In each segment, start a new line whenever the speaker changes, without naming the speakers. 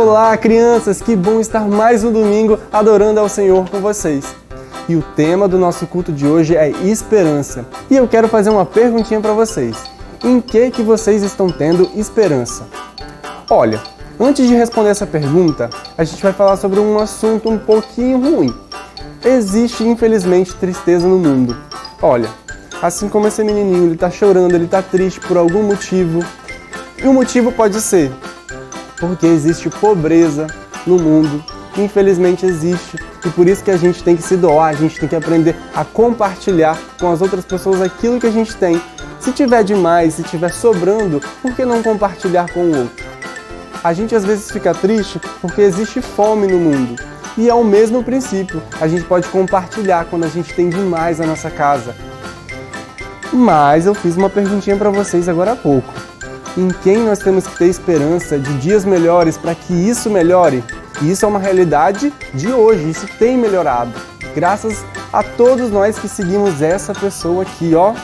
Olá, crianças! Que bom estar mais um domingo adorando ao Senhor com vocês. E o tema do nosso culto de hoje é esperança. E eu quero fazer uma perguntinha para vocês. Em que vocês estão tendo esperança? Olha, antes de responder essa pergunta, a gente vai falar sobre um assunto um pouquinho ruim. Existe, infelizmente, tristeza no mundo. Olha, assim como esse menininho, ele está chorando, ele está triste por algum motivo. E o motivo pode ser porque existe pobreza no mundo. Infelizmente existe. E por isso que a gente tem que se doar, a gente tem que aprender a compartilhar com as outras pessoas aquilo que a gente tem. Se tiver demais, se tiver sobrando, por que não compartilhar com o outro? A gente às vezes fica triste porque existe fome no mundo. E é o mesmo princípio. A gente pode compartilhar quando a gente tem demais na nossa casa. Mas eu fiz uma perguntinha para vocês agora há pouco. Em quem nós temos que ter esperança de dias melhores para que isso melhore? E isso é uma realidade de hoje, isso tem melhorado. Graças a todos nós que seguimos essa pessoa aqui, ó.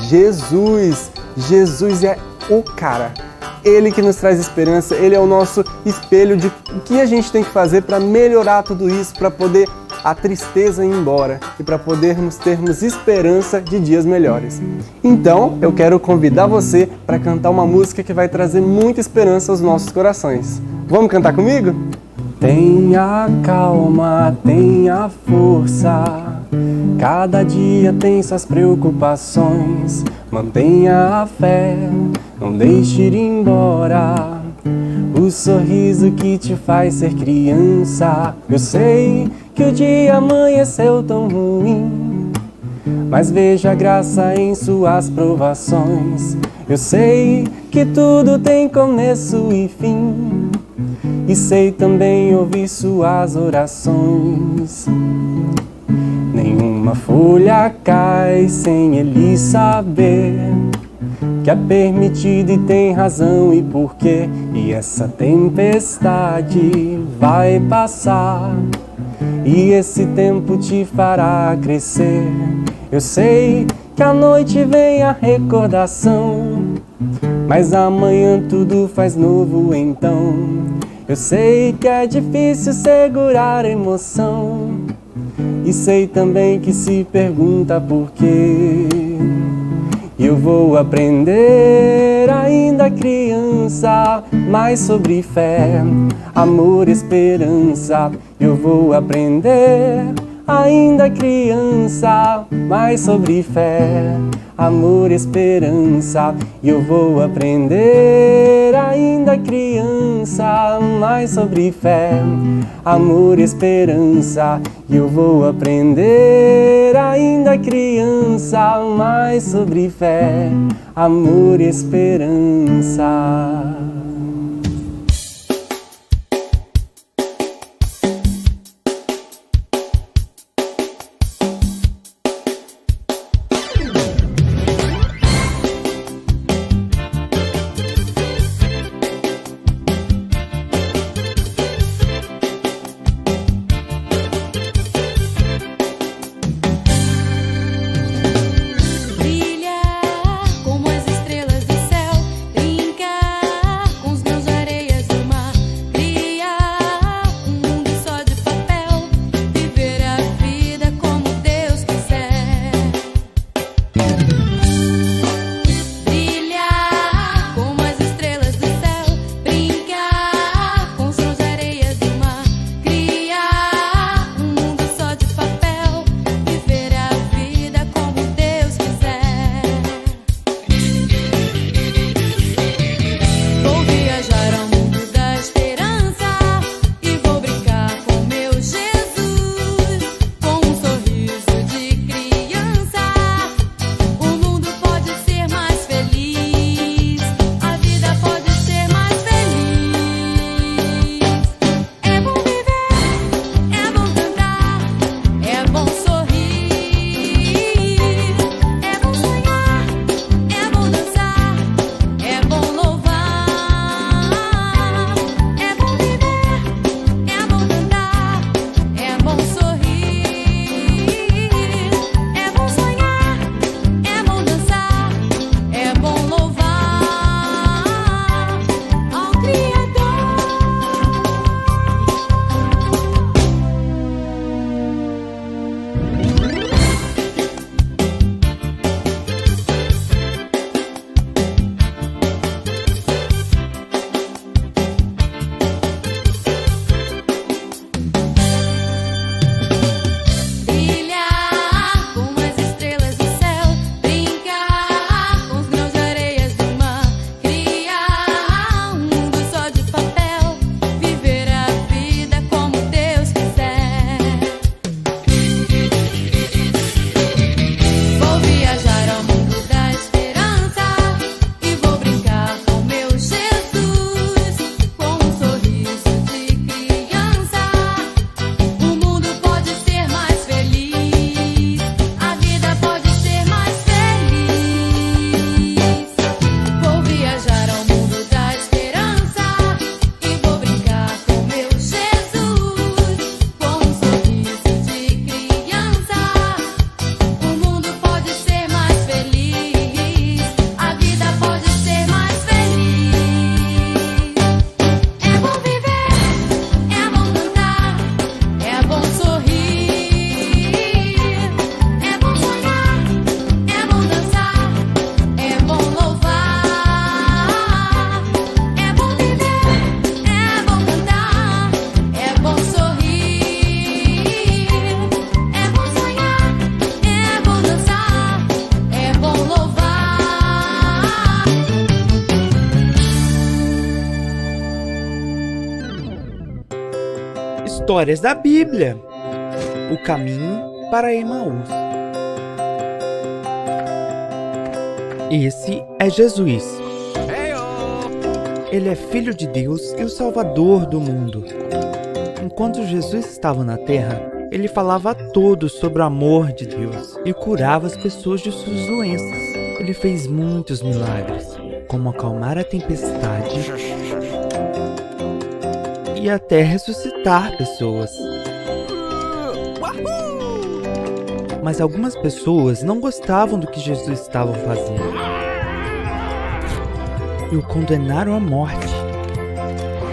Jesus! Jesus é o cara. Ele que nos traz esperança, ele é o nosso espelho de o que a gente tem que fazer para melhorar tudo isso, para poder a tristeza ir embora e para podermos termos esperança de dias melhores. Então, eu quero convidar você para cantar uma música que vai trazer muita esperança aos nossos corações. Vamos cantar comigo? Tenha calma, tenha força, cada dia tem suas preocupações. Mantenha a fé, não deixe ir embora o sorriso que te faz ser criança. Eu sei que o dia amanheceu tão ruim, mas veja a graça em suas provações. Eu sei que tudo tem começo e fim, e sei também ouvir suas orações. Nenhuma folha cai sem ele saber que é permitido e tem razão e porquê. E essa tempestade vai passar, e esse tempo te fará crescer. Eu sei que à noite vem a recordação, mas amanhã tudo faz novo então. Eu sei que é difícil segurar a emoção, e sei também que se pergunta por quê. Eu vou aprender ainda criança mais sobre fé, amor, esperança. Eu vou aprender ainda criança mais sobre fé, amor, esperança. Eu vou aprender ainda criança mais sobre fé, amor, esperança. Eu vou aprender ainda criança mais sobre fé, amor, esperança.
O Histórias da Bíblia. O caminho para Emaús. Esse é Jesus. Ele é Filho de Deus e o Salvador do mundo. Enquanto Jesus estava na terra, ele falava a todos sobre o amor de Deus e curava as pessoas de suas doenças. Ele fez muitos milagres, como acalmar a tempestade e até ressuscitar pessoas. Mas algumas pessoas não gostavam do que Jesus estava fazendo e o condenaram à morte.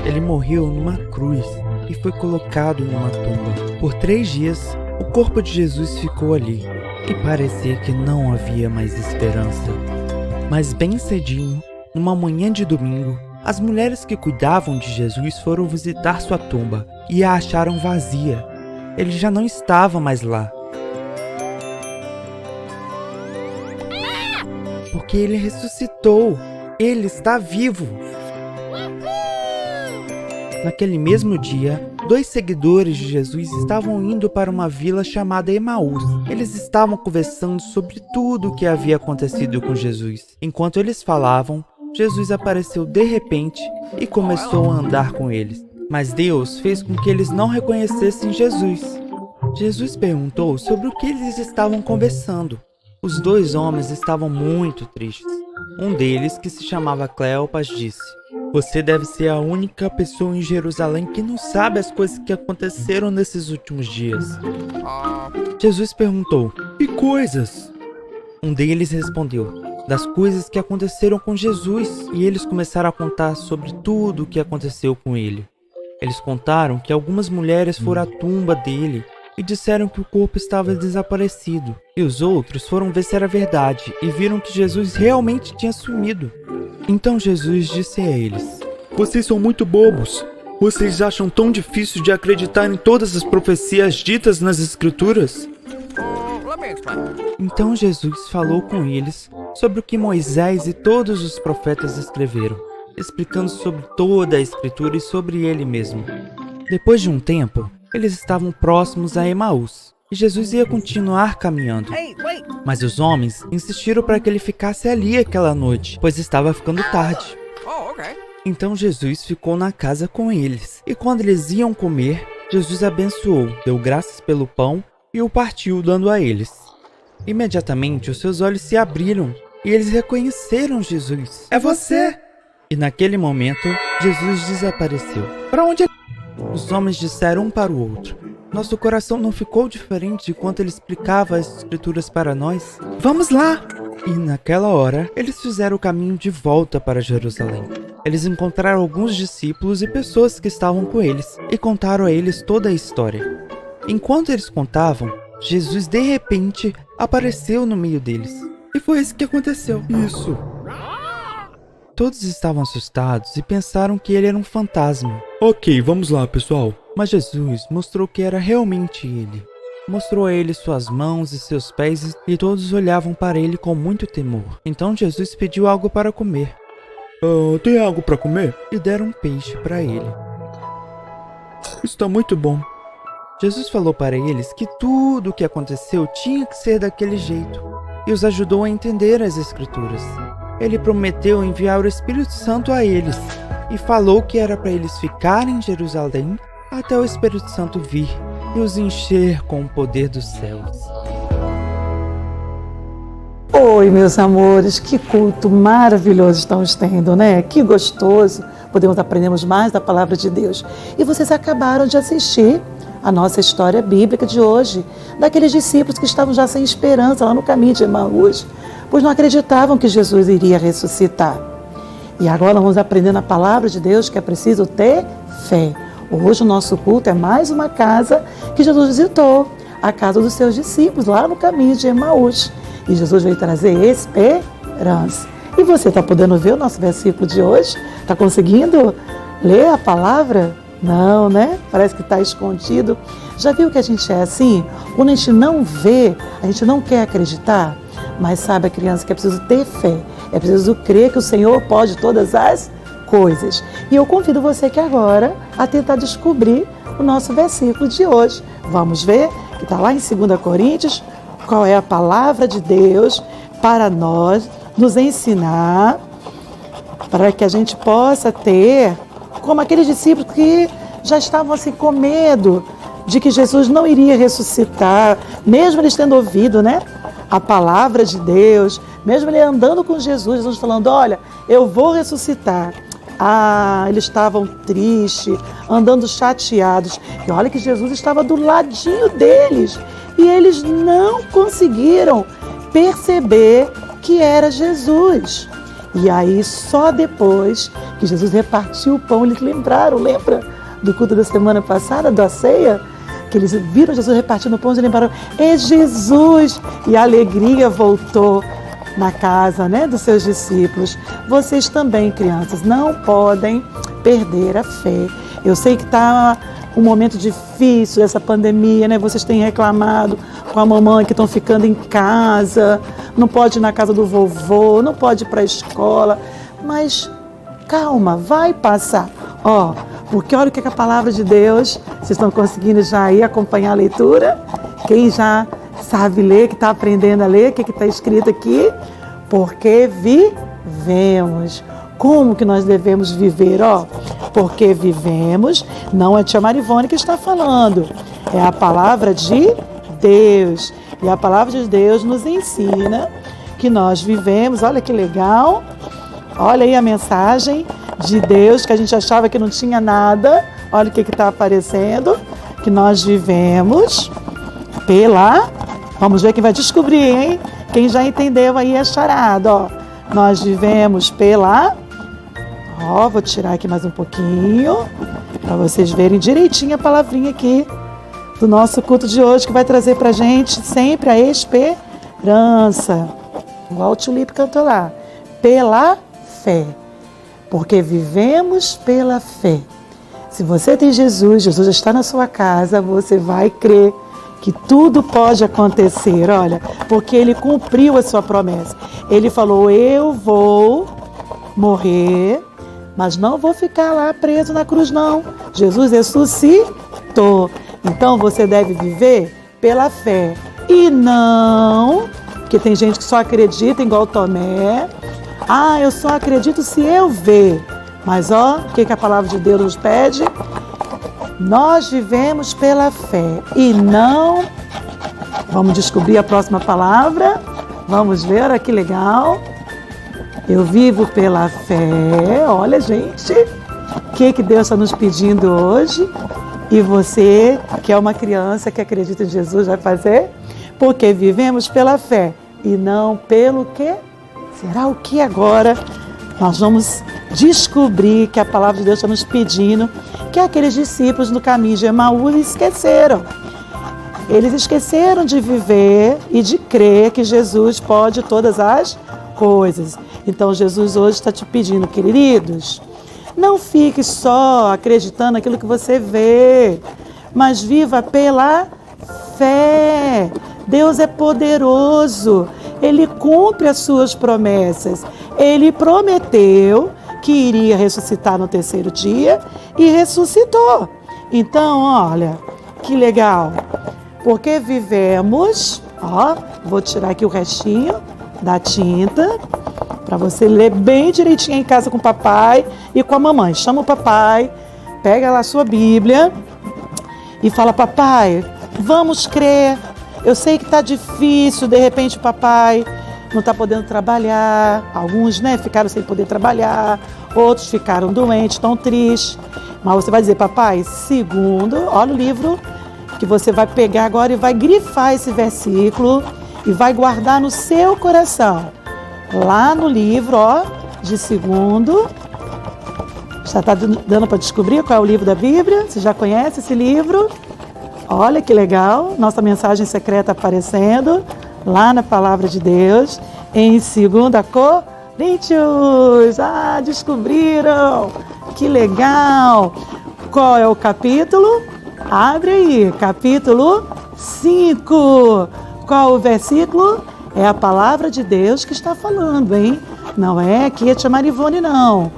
Ele morreu numa cruz e foi colocado em uma tumba. Por 3 dias, o corpo de Jesus ficou ali e parecia que não havia mais esperança. Mas bem cedinho, numa manhã de domingo, as mulheres que cuidavam de Jesus foram visitar sua tumba e a acharam vazia. Ele já não estava mais lá. Porque ele ressuscitou. Ele está vivo. Naquele mesmo dia, 2 seguidores de Jesus estavam indo para uma vila chamada Emaús. Eles estavam conversando sobre tudo o que havia acontecido com Jesus. Enquanto eles falavam, Jesus apareceu de repente e começou a andar com eles. Mas Deus fez com que eles não reconhecessem Jesus. Jesus perguntou sobre o que eles estavam conversando. Os 2 homens estavam muito tristes. Um deles, que se chamava Cleopas, disse: "Você deve ser a única pessoa em Jerusalém que não sabe as coisas que aconteceram nesses últimos dias." Jesus perguntou: "Que coisas?" Um deles respondeu: "Das coisas que aconteceram com Jesus." E eles começaram a contar sobre tudo o que aconteceu com ele. Eles contaram que algumas mulheres foram à tumba dele e disseram que o corpo estava desaparecido. E os outros foram ver se era verdade e viram que Jesus realmente tinha sumido. Então Jesus disse a eles: "Vocês são muito bobos. Vocês acham tão difícil de acreditar em todas as profecias ditas nas Escrituras?" Então Jesus falou com eles sobre o que Moisés e todos os profetas escreveram, explicando sobre toda a Escritura e sobre ele mesmo. Depois de um tempo, eles estavam próximos a Emaús, e Jesus ia continuar caminhando. Mas os homens insistiram para que ele ficasse ali aquela noite, pois estava ficando tarde. Então Jesus ficou na casa com eles, e quando eles iam comer, Jesus abençoou, deu graças pelo pão e o partiu dando a eles. Imediatamente os seus olhos se abriram, e eles reconheceram Jesus. "É você!" E naquele momento, Jesus desapareceu. "Para onde é?" Os homens disseram um para o outro: "Nosso coração não ficou diferente de quando ele explicava as Escrituras para nós? Vamos lá!" E naquela hora, eles fizeram o caminho de volta para Jerusalém. Eles encontraram alguns discípulos e pessoas que estavam com eles e contaram a eles toda a história. Enquanto eles contavam, Jesus de repente apareceu no meio deles. E foi isso que aconteceu. Isso. Todos estavam assustados e pensaram que ele era um fantasma. "Ok, vamos lá, pessoal." Mas Jesus mostrou que era realmente ele. Mostrou a eles suas mãos e seus pés e todos olhavam para ele com muito temor. Então Jesus pediu algo para comer. Tem algo para comer?" E deram um peixe para ele. "Está muito bom." Jesus falou para eles que tudo o que aconteceu tinha que ser daquele jeito e os ajudou a entender as Escrituras. Ele prometeu enviar o Espírito Santo a eles e falou que era para eles ficarem em Jerusalém até o Espírito Santo vir e os encher com o poder dos céus.
Oi, meus amores, que culto maravilhoso estamos tendo, né? Que gostoso, podemos aprendermos mais da Palavra de Deus. E vocês acabaram de assistir a nossa história bíblica de hoje, daqueles discípulos que estavam já sem esperança lá no caminho de Emaús, pois não acreditavam que Jesus iria ressuscitar. E agora nós vamos aprender na Palavra de Deus que é preciso ter fé. Hoje o nosso culto é mais uma casa que Jesus visitou, a casa dos seus discípulos, lá no caminho de Emaús. E Jesus veio trazer esperança. E você está podendo ver o nosso versículo de hoje? Está conseguindo ler a palavra? Não, né? Parece que está escondido. Já viu que a gente é assim? Quando a gente não vê, a gente não quer acreditar. Mas sabe, a criança, que é preciso ter fé. É preciso crer que o Senhor pode todas as coisas. E eu convido você que agora a tentar descobrir o nosso versículo de hoje. Vamos ver que está lá em 2 Coríntios, qual é a palavra de Deus para nós, nos ensinar, para que a gente possa ter, como aqueles discípulos que já estavam assim com medo de que Jesus não iria ressuscitar, mesmo eles tendo ouvido, né, a palavra de Deus, mesmo ele andando com Jesus falando, olha, eu vou ressuscitar. Eles estavam tristes, andando chateados. E olha que Jesus estava do ladinho deles. E eles não conseguiram perceber que era Jesus. E aí, só depois que Jesus repartiu o pão, eles lembraram, lembra do culto da semana passada, da ceia? Que eles viram Jesus repartindo o pão e lembraram, é Jesus! E a alegria voltou na casa, né, dos seus discípulos. Vocês também, crianças, não podem perder a fé. Eu sei que está um momento difícil, essa pandemia, né? Vocês têm reclamado com a mamãe que estão ficando em casa, não pode ir na casa do vovô, não pode ir para a escola, mas calma, vai passar. Porque olha o que é a palavra de Deus, vocês estão conseguindo já aí acompanhar a leitura? Quem já sabe ler, que está aprendendo a ler, o que está escrito aqui? Porque vivemos. Como que nós devemos viver? Porque vivemos, não é a tia Marivone que está falando, é a palavra de Deus. E a palavra de Deus nos ensina que nós vivemos, olha que legal, olha aí a mensagem de Deus, que a gente achava que não tinha nada, olha o que está aparecendo, que nós vivemos vamos ver quem vai descobrir, hein? Quem já entendeu aí é charada, Nós vivemos vou tirar aqui mais um pouquinho, para vocês verem direitinho a palavrinha aqui do nosso culto de hoje, que vai trazer pra gente sempre a esperança. Igual o tio Lipe cantou lá. Pela fé. Porque vivemos pela fé. Se você tem Jesus, Jesus está na sua casa, você vai crer que tudo pode acontecer, olha, porque Ele cumpriu a sua promessa. Ele falou, eu vou morrer, mas não vou ficar lá preso na cruz, não. Jesus ressuscitou. Então você deve viver pela fé. E não, porque tem gente que só acredita igual Tomé. Eu só acredito se eu ver. Mas o que a palavra de Deus nos pede? Nós vivemos pela fé e não... Vamos descobrir a próxima palavra. Vamos ver, olha que legal. Eu vivo pela fé. Olha, gente, o que Deus está nos pedindo hoje? E você, que é uma criança que acredita em Jesus, vai fazer? Porque vivemos pela fé e não pelo quê? Será o que agora? Nós vamos descobrir que a palavra de Deus está nos pedindo, que aqueles discípulos no caminho de Emaús esqueceram. Eles esqueceram de viver e de crer que Jesus pode todas as coisas. Então Jesus hoje está te pedindo, queridos, não fique só acreditando naquilo que você vê, mas viva pela fé. Deus é poderoso, Ele cumpre as suas promessas. Ele prometeu que iria ressuscitar no terceiro dia e ressuscitou. Então, olha, que legal. Porque vivemos, vou tirar aqui o restinho da tinta, para você ler bem direitinho em casa com o papai e com a mamãe. Chama o papai, pega lá a sua Bíblia e fala, papai, vamos crer. Eu sei que está difícil, de repente o papai não está podendo trabalhar. Alguns, né, ficaram sem poder trabalhar, outros ficaram doentes, estão tristes. Mas você vai dizer, papai, segundo, olha o livro que você vai pegar agora e vai grifar esse versículo e vai guardar no seu coração. Lá no livro, de segundo. Já está dando para descobrir qual é o livro da Bíblia? Você já conhece esse livro? Olha que legal, nossa mensagem secreta aparecendo lá na Palavra de Deus, em 2 Coríntios. Descobriram! Que legal! Qual é o capítulo? Abre aí, capítulo 5. Qual o versículo? É a Palavra de Deus que está falando, hein? Não é aqui a tia Marivone, não.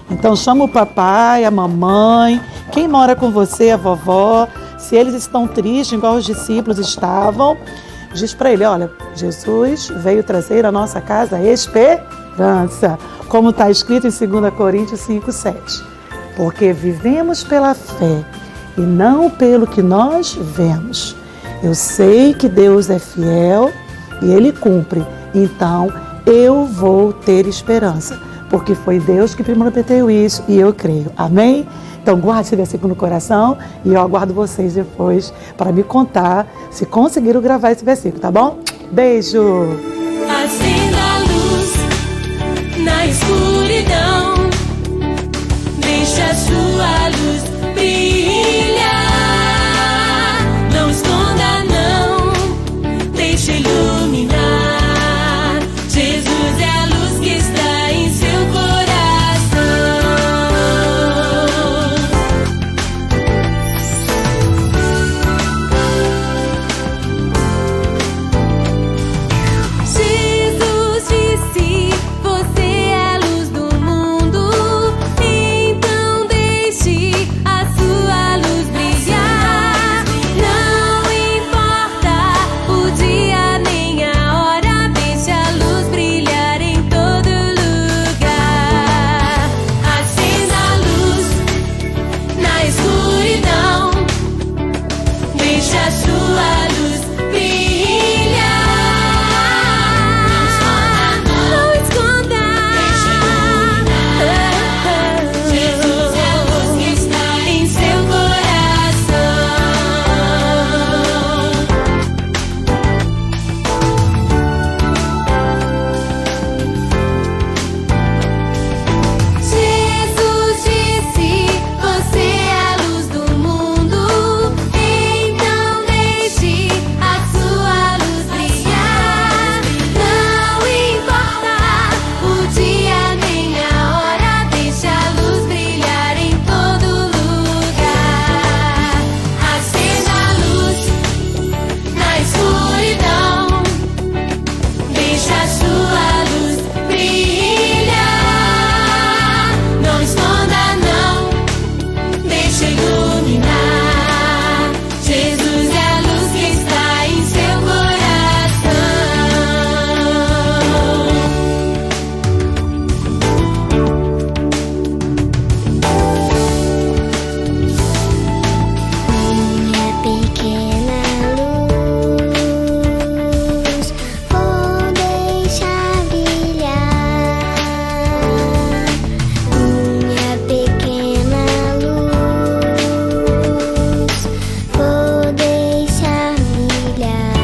Então chama o papai, a mamãe, Quem mora com você, a vovó, se eles estão tristes, igual os discípulos estavam, diz para ele, olha, Jesus veio trazer à nossa casa esperança, como está escrito em 2 Coríntios 5:7. Porque vivemos pela fé e não pelo que nós vemos. Eu sei que Deus é fiel e Ele cumpre, então eu vou ter esperança, porque foi Deus que prometeu isso e eu creio. Amém? Então guarde esse versículo no coração e eu aguardo vocês depois para me contar se conseguiram gravar esse versículo, tá bom? Beijo!
Acenda a luz na escuridão, deixa a sua luz brilhar. Não esconda não, deixa iluminar. Jesus é a luz que está em seu coração. Jesus disse, você é a luz do mundo, então deixe a sua luz brilhar. Não importa o dia nem a hora, deixe a luz brilhar em todo lugar. Acenda a luz na escuridão, deixa a sua luz brilhar. Não esconda, deixa iluminar. Jesus é a luz que está em seu coração. Jesus disse, você é a luz do mundo, então deixe a sua luz brilhar. Não importa o dia nem a hora, deixa a luz brilhar em todo lugar. Acenda a luz na escuridão, deixa a sua luz brilhar. Não esconda não, deixa iluminar. Jesus é a luz que está em seu coração. Minha pequena luz, vou deixar brilhar. Minha pequena luz, vou deixar brilhar.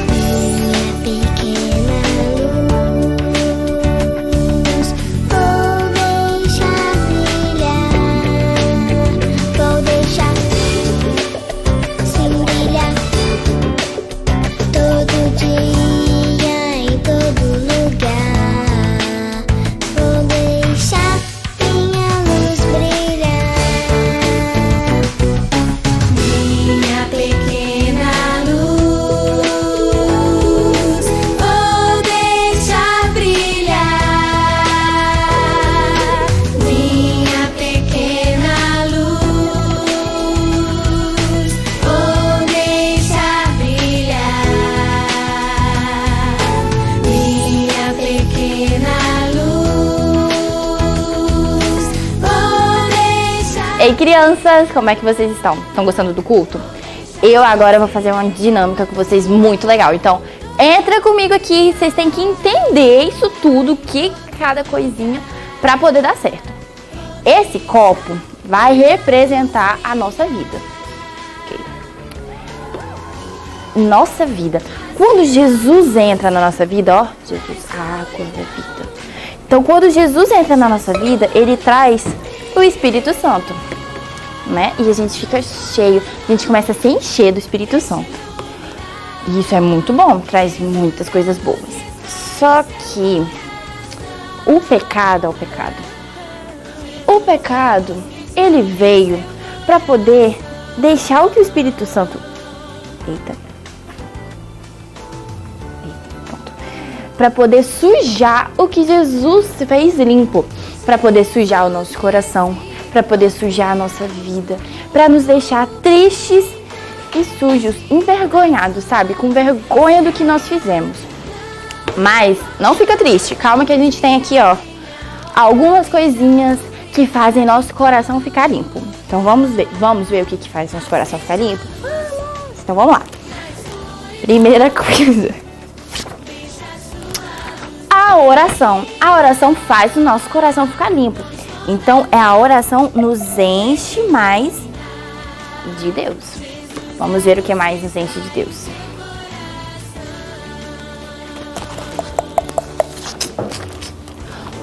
Minha pequena luz, vou deixar brilhar. Vou deixar sim brilhar todo dia, em todo lugar. Vou deixar minha luz brilhar. Minha pequena luz, vou deixar brilhar. Minha pequena luz, vou deixar brilhar. Minha pequena luz, vou deixar.
Ei, crianças, como é que vocês estão? Estão gostando do culto? Eu agora vou fazer uma dinâmica com vocês muito legal. Então, entra comigo aqui, vocês têm que entender isso tudo, que cada coisinha, pra poder dar certo. Esse copo vai representar a nossa vida. Ok? Nossa vida. Quando Jesus entra na nossa vida, ó, Jesus, água da vida. Então, quando Jesus entra na nossa vida, ele traz o Espírito Santo, né? E a gente fica cheio, a gente começa a se encher do Espírito Santo. E isso é muito bom, traz muitas coisas boas. Só que o pecado é o pecado. O pecado, ele veio para poder deixar o que o Espírito Santo... Para poder sujar o que Jesus fez limpo. Para poder sujar o nosso coração. para poder sujar a nossa vida, para nos deixar tristes e sujos, envergonhados, sabe? Com vergonha do que nós fizemos. Mas não fica triste, calma que a gente tem aqui, ó, algumas coisinhas que fazem nosso coração ficar limpo. Então vamos ver o que faz nosso coração ficar limpo? Então vamos lá. Primeira coisa, a oração. A oração faz o nosso coração ficar limpo. Então a oração nos enche mais de Deus. Vamos ver o que mais nos enche de Deus.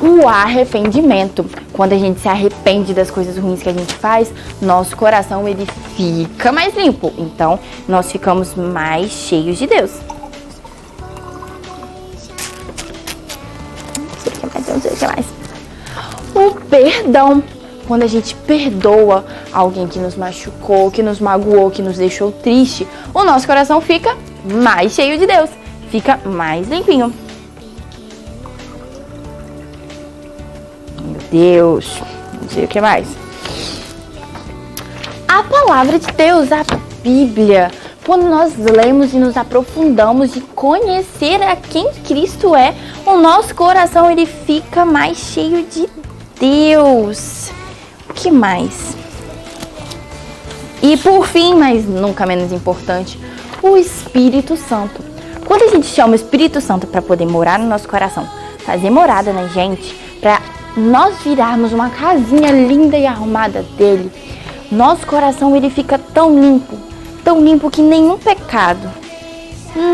O arrependimento. Quando a gente se arrepende das coisas ruins que a gente faz, nosso coração ele fica mais limpo. Então, nós ficamos mais cheios de Deus. Não sei o que mais. O perdão. Quando a gente perdoa alguém que nos machucou, que nos magoou, que nos deixou triste, o nosso coração fica mais cheio de Deus. Fica mais limpinho. Deus, não sei o que mais. A palavra de Deus, a Bíblia. Quando nós lemos e nos aprofundamos de conhecer a quem Cristo é, o nosso coração ele fica mais cheio de Deus. O que mais? E por fim, mas nunca menos importante, o Espírito Santo. Quando a gente chama o Espírito Santo para poder morar no nosso coração, fazer morada na gente, para nós virarmos uma casinha linda e arrumada dele, nosso coração ele fica tão limpo que nenhum pecado,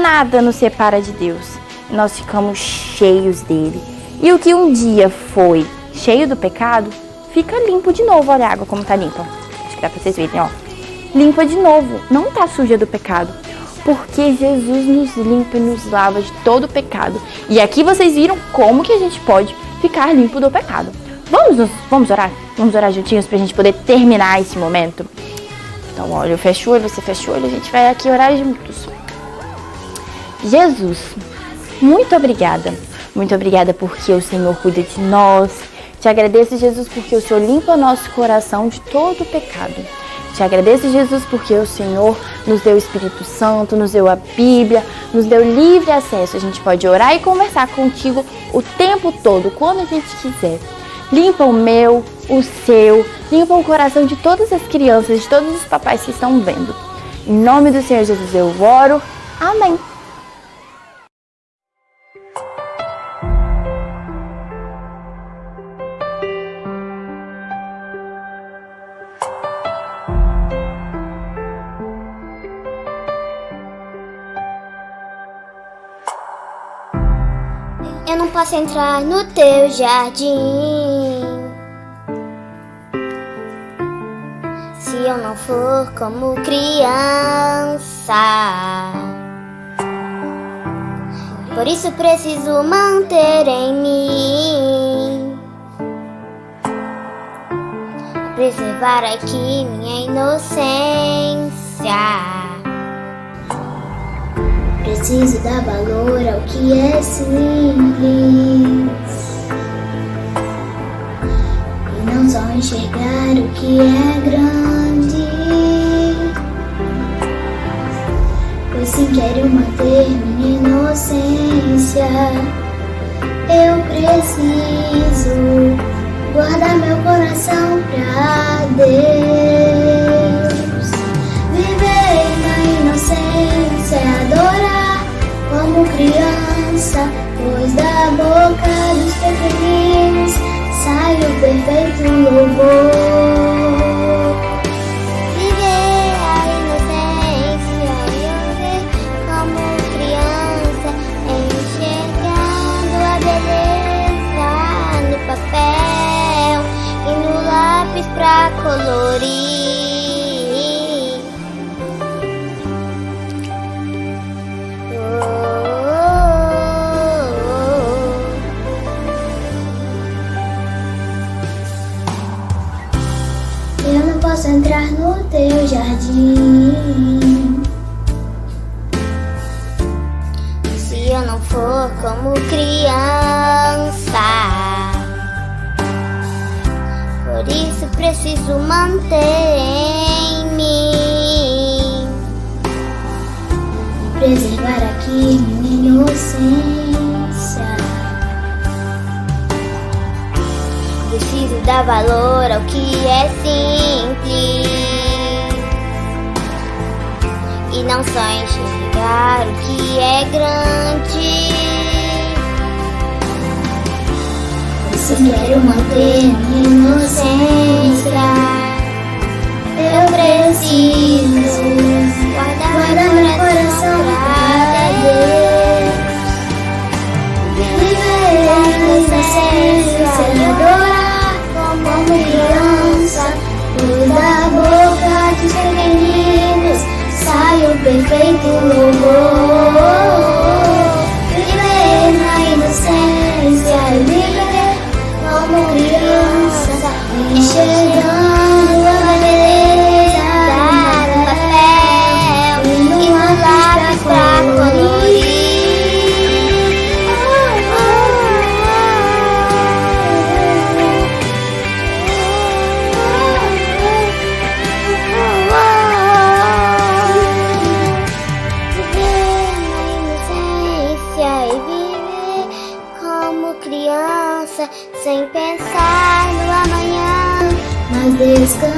nada nos separa de Deus. Nós ficamos cheios dele. E o que um dia foi cheio do pecado, fica limpo de novo. Olha a água como tá limpa. Acho que dá pra vocês verem, ó. Limpa de novo, não tá suja do pecado. Porque Jesus nos limpa e nos lava de todo o pecado. E aqui vocês viram como que a gente pode ficar limpo do pecado. Vamos orar? Vamos orar juntinhos pra gente poder terminar esse momento? Então, olha, eu fecho o olho, você fecha o olho, a gente vai aqui orar juntos. Jesus, muito obrigada. Muito obrigada porque o Senhor cuida de nós. Te agradeço, Jesus, porque o Senhor limpa o nosso coração de todo o pecado. Te agradeço, Jesus, porque o Senhor nos deu o Espírito Santo, nos deu a Bíblia, nos deu livre acesso. A gente pode orar e conversar contigo o tempo todo, quando a gente quiser. Limpa o meu, o seu, limpa o coração de todas as crianças, de todos os papais que estão vendo. Em nome do Senhor Jesus eu oro. Amém.
Eu não posso entrar no teu jardim se eu não for como criança. Por isso preciso manter em mim, preservar aqui minha inocência. Preciso dar valor ao que é simples e não só enxergar o que é grande, pois sim quero manter minha inocência. Eu preciso guardar meu coração pra Deus, viver na inocência, adorar como criança, pois da boca dos pequeninos sai o perfeito louvor. Viver a inocência e viver como criança, enxergando a beleza no papel e no lápis pra colorir. Posso entrar no teu jardim se eu não for como criança. Por Por isso preciso manter em mim, preservar aqui minha inocência. Preciso dar valor ao que é simples e não só enxergar o que é grande. Se quero manter minha inocência, eu preciso guardar meu coração pra Deus. Viver a inocência e adorar como criança. Pois da boca dos pequeninos sai o perfeito louvor. Viver na inocência e viver como criança, enxergando a beleza do papel e no lápis pra colorir. Viver na inocência e viver como criança, sem pensar no amanhã, mas descansar.